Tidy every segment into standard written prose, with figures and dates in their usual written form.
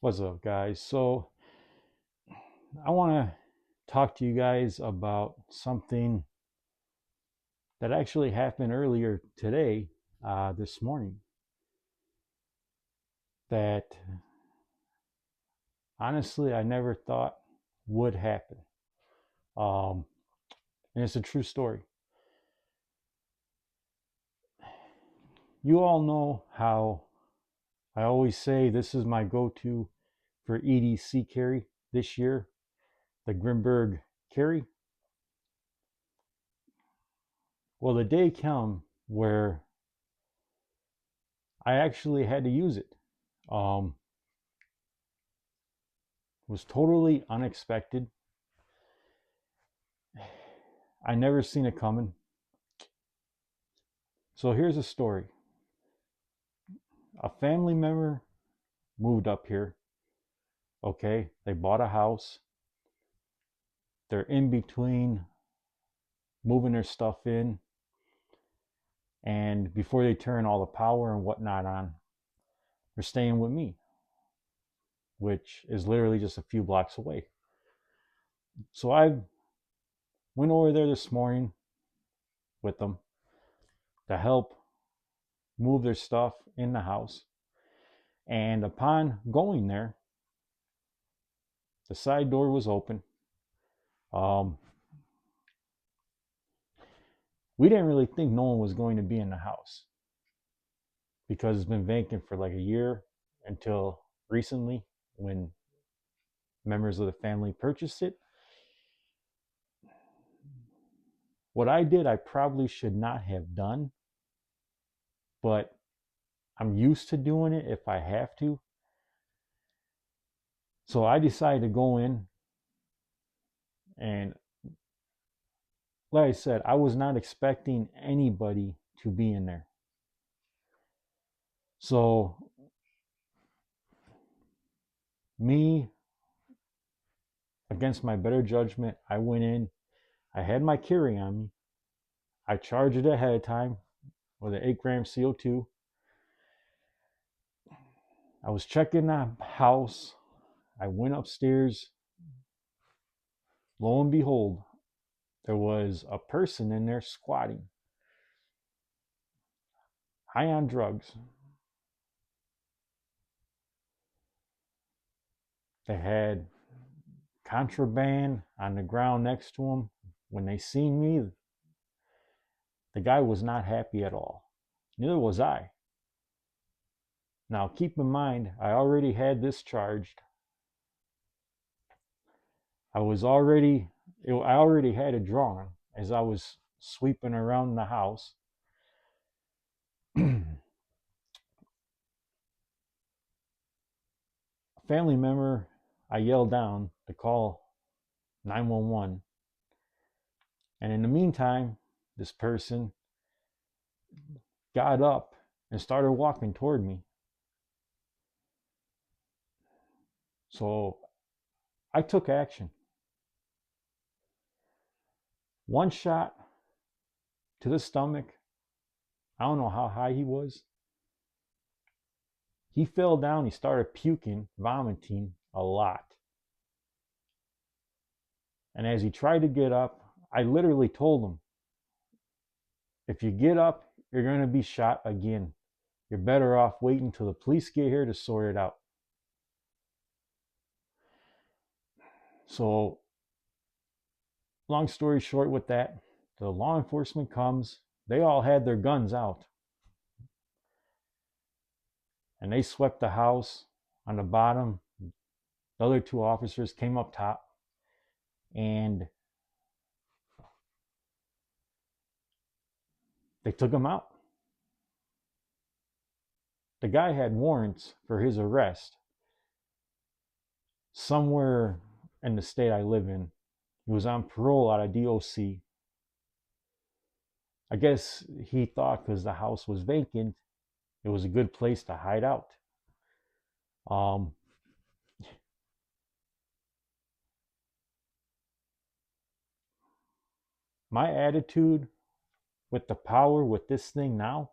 What's up, guys? So, I want to talk to you guys about something that actually happened earlier today, this morning, that honestly I never thought would happen. Um, and it's a true story. You all know how I always say this is my go to for EDC carry this year, the Grimburg carry. Well, the day came where I actually had to use it. Um, was totally unexpected. I never seen it coming. So here's a story. A family member moved up here. Okay, they bought a house. They're in between moving their stuff in, and before they turn all the power and whatnot on, they're staying with me, which is literally just a few blocks away. So I went over there this morning with them to help move their stuff in the house. And upon going there, the side door was open. Um, we didn't really think no one was going to be in the house because it's been vacant for like a year until recently when members of the family purchased it. What I did, I probably should not have done, but I'm used to doing it if I have to. So I decided to go in, and like I said, I was not expecting anybody to be in there. So me, against my better judgment, I went in. I had my carry on me. I charged it ahead of time with an 8 gram CO2. I was checking the house. I went upstairs. Lo and behold, there was a person in there squatting, high on drugs. They had contraband on the ground next to them. When they seen me, the guy was not happy at all. Neither was I. Now, keep in mind, I already had this charged. I already had it drawn as I was sweeping around the house. A family member, I yelled down to call 911. And in the meantime, this person got up and started walking toward me. So I took action. One shot to the stomach. I don't know how high he was. He fell down. He started puking, vomiting a lot. And as he tried to get up, I literally told him, if you get up, you're going to be shot again. You're better off waiting until the police get here to sort it out. So, long story short with that, the law enforcement comes. They all had their guns out. And they swept the house on the bottom. The other two officers came up top. And they took him out. The guy had warrants for his arrest somewhere in the state I live in. He was on parole out of DOC. I guess he thought because the house was vacant, it was a good place to hide out. Um, my attitude with the power with this thing now,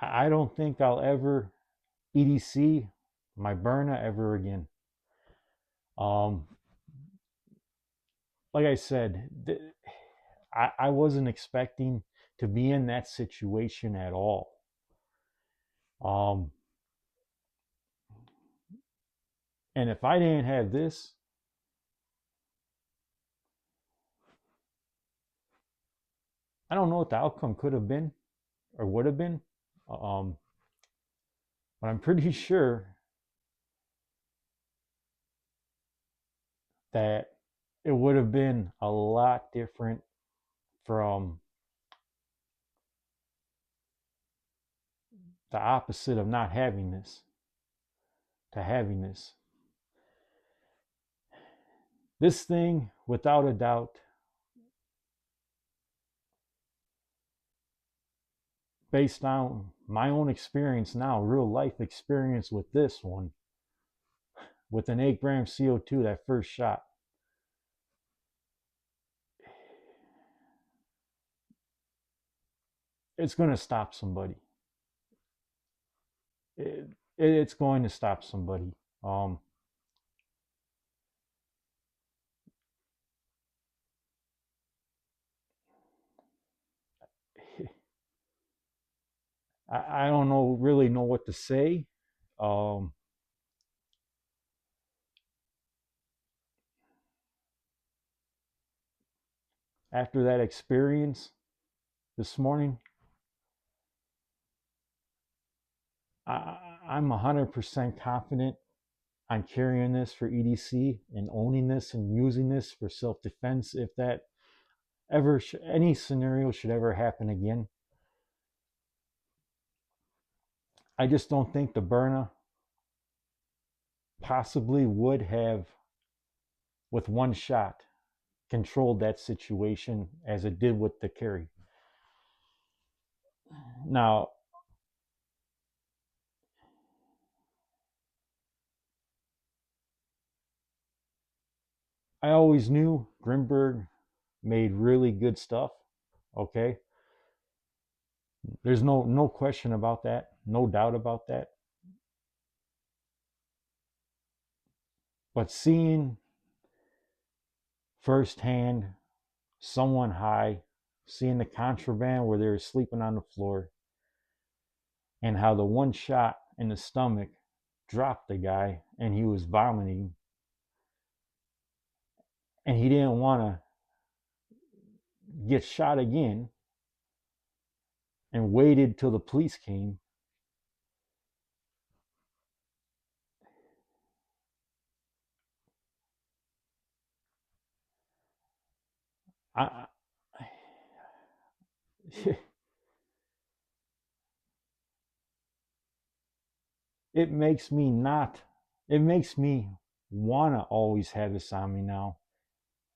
I don't think I'll ever EDC my Berna ever again. Um, like I said, I wasn't expecting to be in that situation at all. Um, and if I didn't have this, I don't know what the outcome could have been or would have been. Um, but I'm pretty sure that it would have been a lot different from the opposite of not having this to having this. This thing, without a doubt, based on my own experience now, real life experience with this one, with an 8 gram CO2, that first shot, it's going to stop somebody. It's going to stop somebody. Um, I don't really know what to say. Um, After that experience this morning, I'm 100% confident on carrying this for EDC and owning this and using this for self-defense if that ever any scenario should ever happen again. I just don't think the Berna possibly would have, with one shot, controlled that situation as it did with the carry. Now, I always knew Grimburg made really good stuff. Okay, there's no question about that, no doubt about that. But seeing firsthand someone high, seeing the contraband where they were sleeping on the floor, and how the one shot in the stomach dropped the guy and he was vomiting, and he didn't want to get shot again and waited till the police came. I, it makes me not, it makes me want to always have this on me now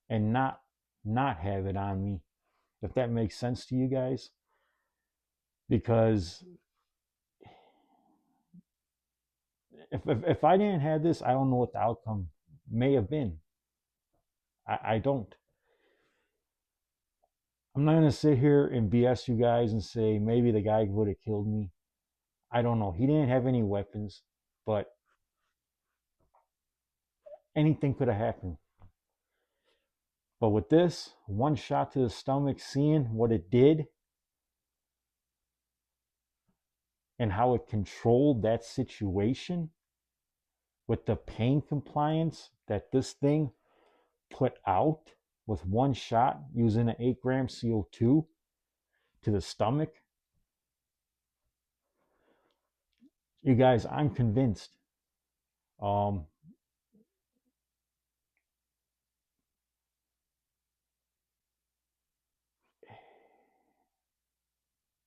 and not have it on me, if that makes sense to you guys. Because if I didn't have this, I don't know what the outcome may have been. I don't. I'm not going to sit here and BS you guys and say maybe the guy would have killed me. I don't know. He didn't have any weapons, but anything could have happened. But with this, one shot to the stomach, seeing what it did and how it controlled that situation with the pain compliance that this thing put out with one shot using an 8 gram CO2 to the stomach, you guys, I'm convinced. Um,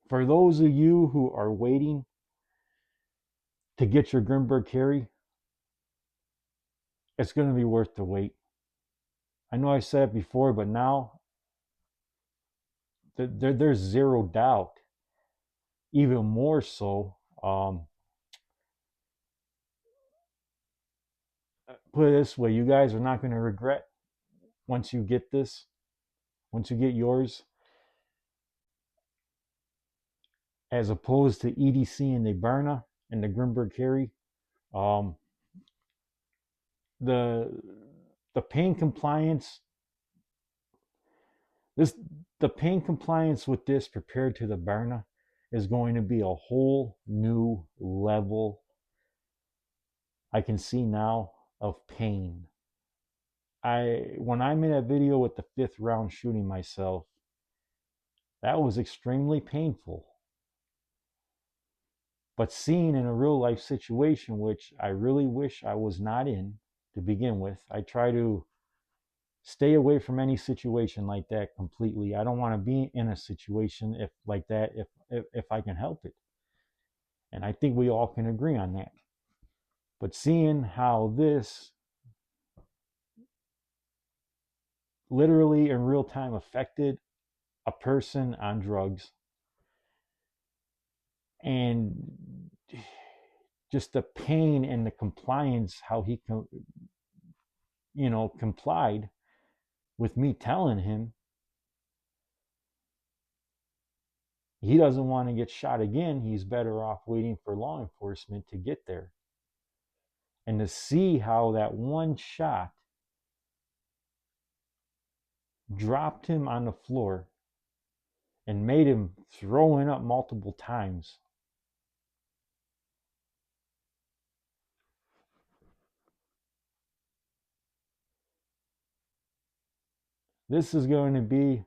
for those of you who are waiting to get your Grimburg carry, it's going to be worth the wait. I know I said it before, but now there's zero doubt, even more so. Put it this way, you guys are not going to regret once you get this, once you get yours. as opposed to EDC and the Berna and the Grimburg carry. Um, the the pain compliance this the pain compliance with this prepared to the Berna is going to be a whole new level. I can see now of pain. When I made a video with the 5th round shooting myself, that was extremely painful. But seeing in a real life situation, which I really wish I was not in to begin with, I try to stay away from any situation like that completely. I don't want to be in a situation if like that if I can help it. And I think we all can agree on that. But seeing how this literally in real time affected a person on drugs, and just the pain and the compliance, how he complied with me telling him he doesn't want to get shot again, he's better off waiting for law enforcement to get there. And to see how that one shot dropped him on the floor and made him throwing up multiple times. This is going to be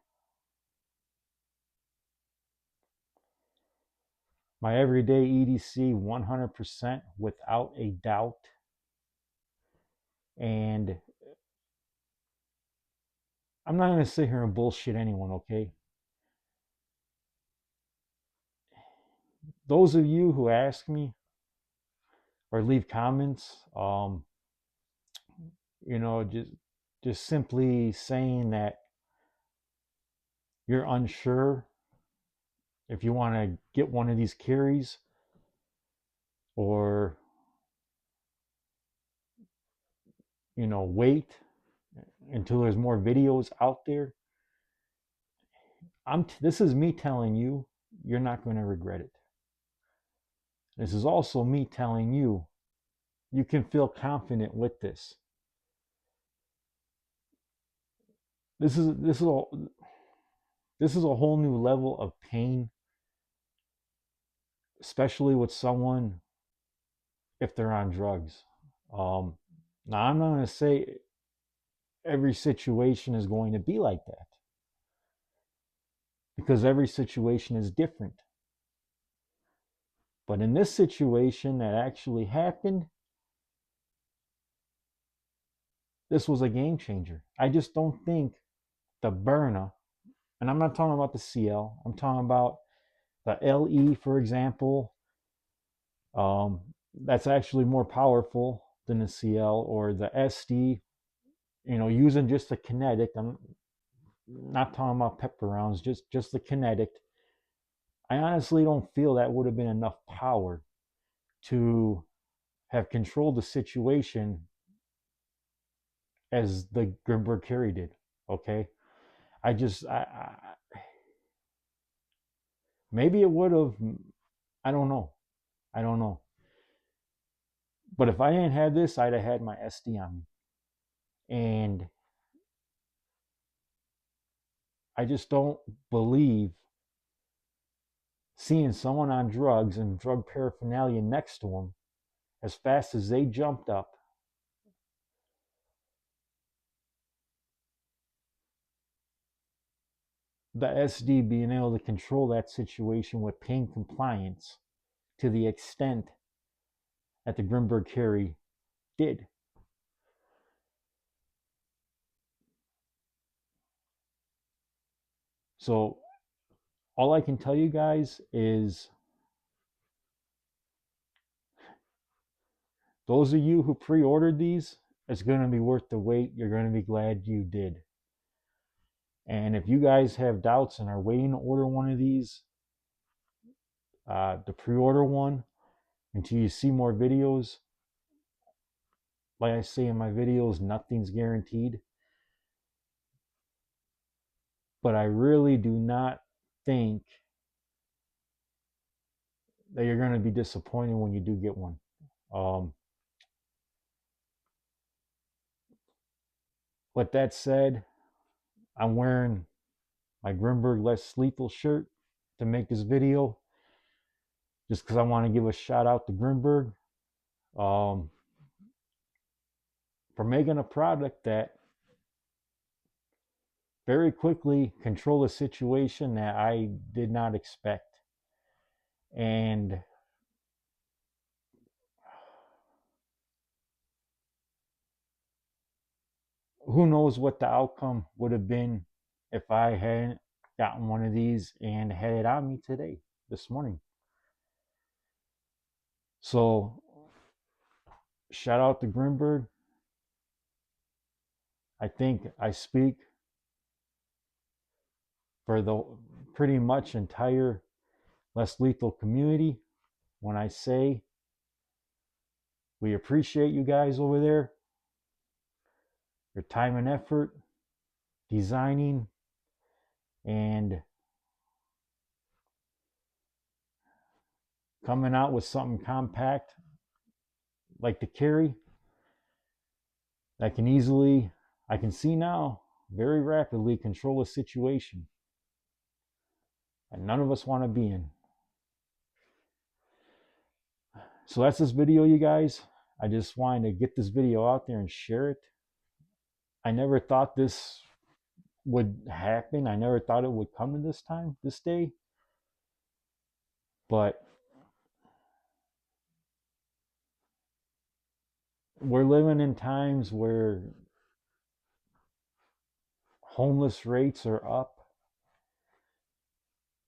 my everyday EDC 100% without a doubt. And I'm not going to sit here and bullshit anyone, okay? Those of you who ask me or leave comments, just simply saying that you're unsure if you want to get one of these carries, or wait until there's more videos out there. This is me telling you, you're not going to regret it. This is also me telling you, you can feel confident with this. This is a whole new level of pain, especially with someone if they're on drugs. Now, I'm not going to say every situation is going to be like that, because every situation is different. But in this situation that actually happened, this was a game changer. I just don't think the Berna, and I'm not talking about the CL, I'm talking about the LE, for example. That's actually more powerful than the CL, or the SD, using just the kinetic. I'm not talking about pepper rounds, just the kinetic. I honestly don't feel that would have been enough power to have controlled the situation as the Grimburg carry did. Okay, maybe it would have. I don't know. But if I didn't have this, I'd have had my SD on me, and I just don't believe seeing someone on drugs and drug paraphernalia next to them, as fast as they jumped up, the SD being able to control that situation with pain compliance to the extent that the Grimburg carry did. So all I can tell you guys is, those of you who pre-ordered these, it's going to be worth the wait. You're going to be glad you did. And if you guys have doubts and are waiting to order one of these, to pre-order one until you see more videos. Like I say in my videos, nothing's guaranteed. But I really do not think that you're going to be disappointed when you do get one. With that said, I'm wearing my Grimburg Less Lethal shirt to make this video, just because I want to give a shout out to Grimburg for making a product that very quickly controlled a situation that I did not expect. And who knows what the outcome would have been if I hadn't gotten one of these and had it on me today, this morning. So, shout out to Grimburg. I think I speak for the pretty much entire Less Lethal community when I say we appreciate you guys over there, your time and effort designing and coming out with something compact like the carry that can easily, I can see now, very rapidly control a situation that none of us want to be in. So that's this video, you guys. I just wanted to get this video out there and share it. I never thought this would happen. I never thought it would come to this day. But we're living in times where homeless rates are up.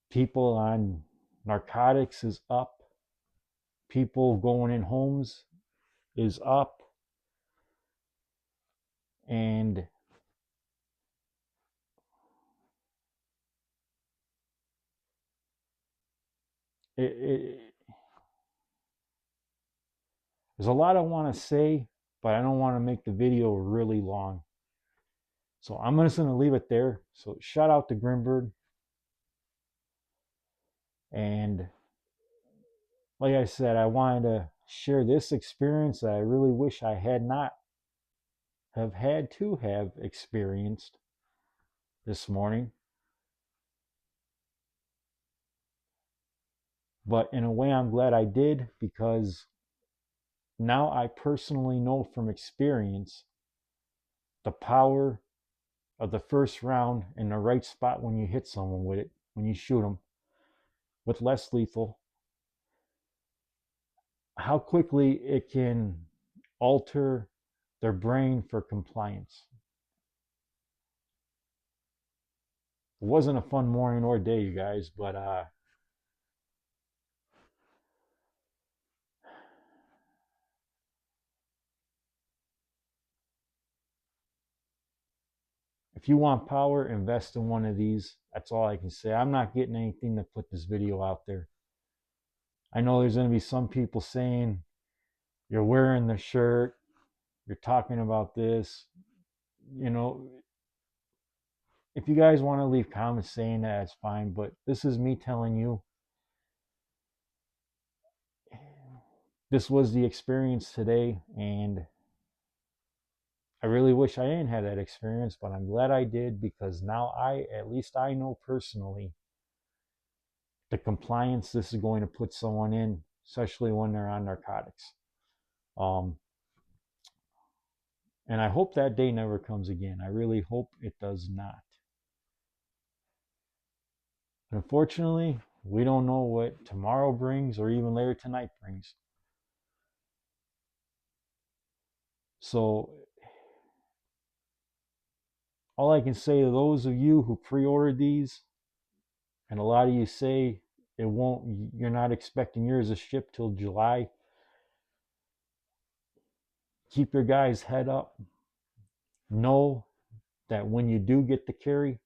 People on narcotics is up. People going in homes is up. And there's a lot I want to say, but I don't want to make the video really long. So I'm just going to leave it there. So shout out to Grimburg. And like I said, I wanted to share this experience that I really wish I had not have had to have experienced this morning. But in a way, I'm glad I did, because now I personally know from experience the power of the first round in the right spot when you hit someone with it, when you shoot them with less lethal, how quickly it can alter their brain for compliance. It wasn't a fun morning or day, you guys, but if you want power, invest in one of these. That's all I can say. I'm not getting anything to put this video out there. I know there's going to be some people saying, you're wearing the shirt, you're talking about this. You know, if you guys want to leave comments saying that, it's fine. But this is me telling you, this was the experience today. And I really wish I didn't have that experience, but I'm glad I did, because now at least I know personally the compliance this is going to put someone in, especially when they're on narcotics. And I hope that day never comes again. I really hope it does not. Unfortunately, we don't know what tomorrow brings or even later tonight brings. So all I can say to those of you who pre-ordered these, and a lot of you say you're not expecting yours to ship till July, keep your guys' head up. Know that when you do get the carry,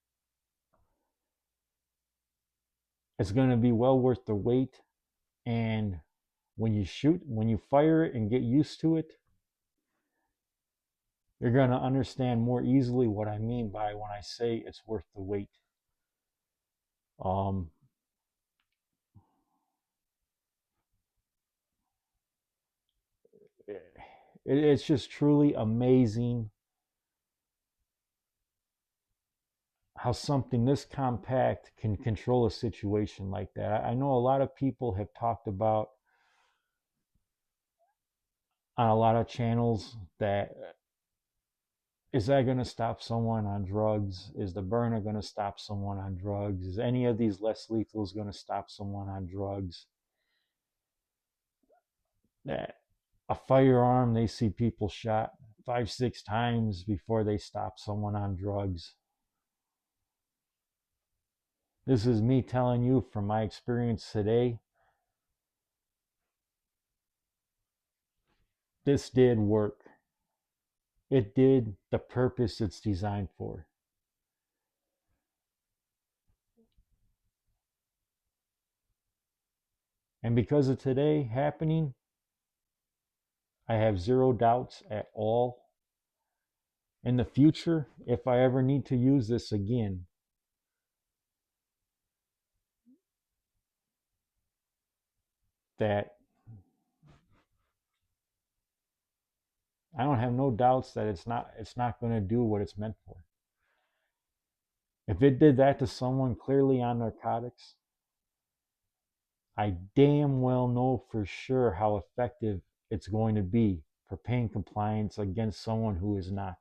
it's going to be well worth the wait. And when you fire it and get used to it, you're going to understand more easily what I mean by when I say it's worth the wait. It's just truly amazing how something this compact can control a situation like that. I know a lot of people have talked about on a lot of channels that is that going to stop someone on drugs? Is the burner going to stop someone on drugs? Is any of these less lethals going to stop someone on drugs? That a firearm, they see people shot 5, 6 times before they stop someone on drugs. This is me telling you from my experience today. This did work. It did the purpose it's designed for. And because of today happening, I have zero doubts at all. In the future, if I ever need to use this again, that I don't have no doubts that it's not going to do what it's meant for. If it did that to someone clearly on narcotics, I damn well know for sure how effective it's going to be for pain compliance against someone who is not.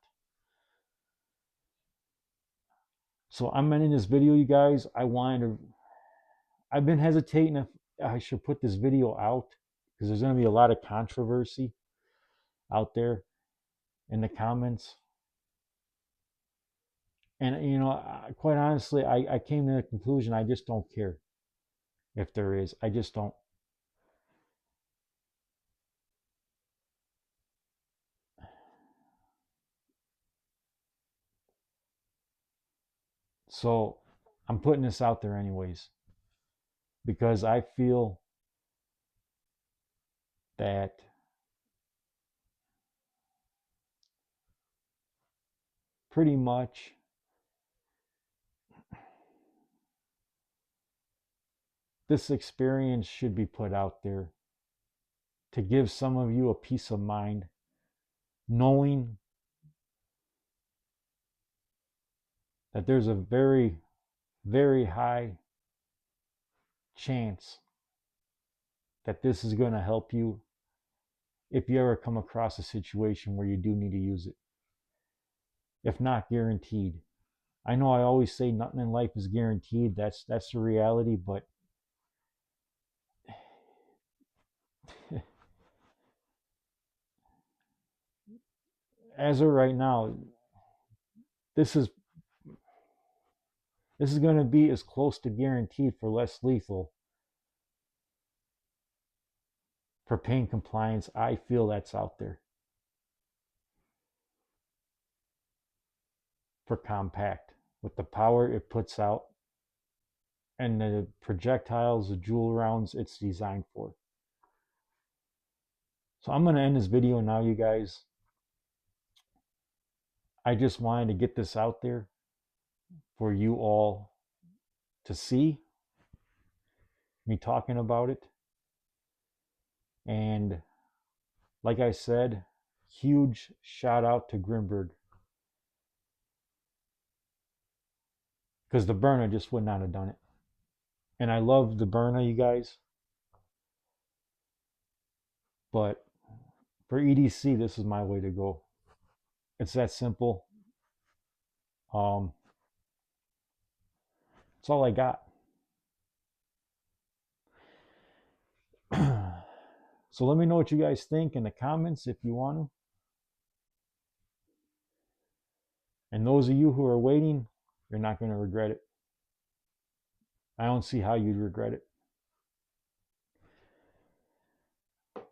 So I'm ending this video, you guys. I've been hesitating if I should put this video out because there's going to be a lot of controversy out there in the comments. And, you know, quite honestly, I came to the conclusion I just don't care if there is. I just don't. So I'm putting this out there anyways because I feel that pretty much this experience should be put out there to give some of you a peace of mind, knowing that there's a very, very high chance that this is going to help you if you ever come across a situation where you do need to use it. If not guaranteed. I know I always say nothing in life is guaranteed. That's the reality, but as of right now, this is going to be as close to guaranteed for less lethal for pain compliance. I feel that's out there for compact with the power it puts out and the projectiles, the jewel rounds it's designed for. So I'm going to end this video now, you guys. I just wanted to get this out there for you all to see me talking about it. And like I said, huge shout out to Grimburg, because the burner just would not have done it. And I love the burner, you guys, but for EDC, this is my way to go. It's that simple. That's all I got. So let me know what you guys think in the comments if you want to. And those of you who are waiting, you're not going to regret it. I don't see how you'd regret it.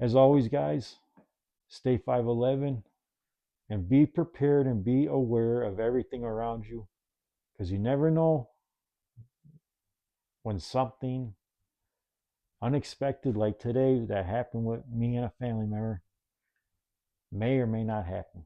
As always, guys, stay 5'11" and be prepared and be aware of everything around you, because you never know when something unexpected like today that happened with me and a family member may or may not happen.